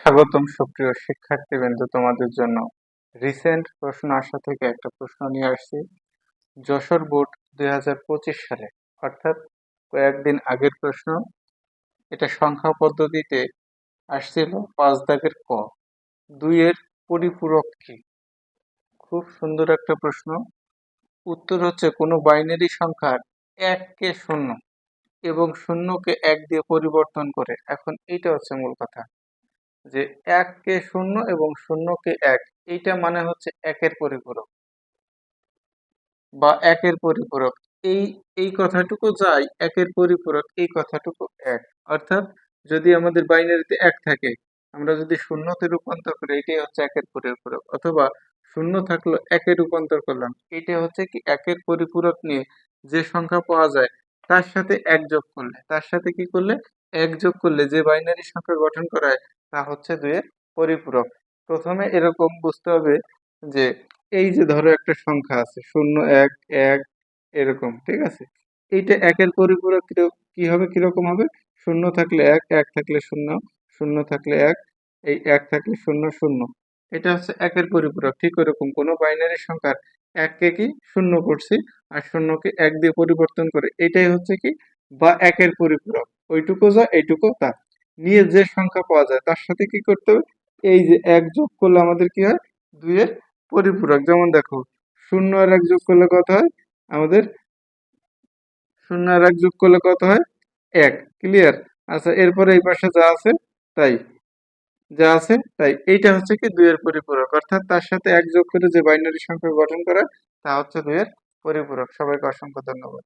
স্বাগতম সুপ্রিয় শিক্ষার্থীবৃন্দ, তোমাদের জন্য রিসেন্ট প্রশ্ন আসা থেকে একটা প্রশ্ন নিয়ে আসছি। যশোর বোর্ড 2025 সালে, অর্থাৎ কয়েকদিন আগের প্রশ্ন। এটা সংখ্যা পদ্ধতিতে আসছিল। 5 দাগের ক, 2-এর পরিপূরক কি? খুব সুন্দর একটা প্রশ্ন। উত্তর হচ্ছে কোনো বাইনারি সংখ্যার 1 কে 0 এবং 0 কে 1 দিয়ে পরিবর্তন করে। এখন এইটা হচ্ছে মূল কথা, যে 1 কে 0 এবং 0 কে 1, এইটা মানে হচ্ছে একের পরিপূরক বা একের পরিপূরক। এই এই কথাটুকু যাই, একের পরিপূরক এই কথাটুকু এক। অর্থাৎ যদি আমাদের বাইনারিতে 1 থাকে, আমরা যদি শূন্যতে রূপান্তর করি, এটাই হচ্ছে একের পরিপূরক। অথবা 0 থাকলো, একে রূপান্তর করলাম, এটা হচ্ছে কি একের পরিপূরক নিয়ে যে সংখ্যা পাওয়া যায় তার সাথে 1 যোগ করলে, তার সাথে কি করলে 1 যোগ করলে যে বাইনারি সংখ্যা গঠন করা হয় তা হচ্ছে 2-এর পরিপূরক। প্রথমে এরকম বুঝতে হবে যে এই যে ধরো একটা সংখ্যা আছে 0 1 1 এরকম, ঠিক আছে? এইটা একের পরিপূরক কি হবে, কিরকম হবে? 0 থাকলে 1, 1 থাকলে 0, 0 থাকলে 1, এই 1 থাকলে 0 0। এটা হচ্ছে একের পরিপূরক। ঠিক ওরকম কোনো বাইনারি সংখ্যার 1 কে কি 0 করছি আর 0 কে 1 দিয়ে পরিবর্তন করে, এটাই হচ্ছে কি বা একের পরিপূরক। ওইটুকু যা এইটুকু তা নিয়ে যে সংখ্যা পাওয়া যায় তার সাথে কি করতে হবে, এই যে 1 যোগ করলে আমাদের কি হয়, 2-এর পরিপূরক। যেমন দেখো, 0 আর 1 যোগ করলে কত হয় আমাদের? 0 আর 1 যোগ করলে কত হয়? 1। ক্লিয়ার? আচ্ছা, এরপরে এই পাশে যা আছে তাই, যা আছে তাই। এইটা হচ্ছে কি 2-এর পরিপূরক, অর্থাৎ তার সাথে 1 যোগ করে যে বাইনারি সংখ্যা গঠন করা তা হচ্ছে 2-এর পরিপূরক। সবাইকে অসংখ্য ধন্যবাদ।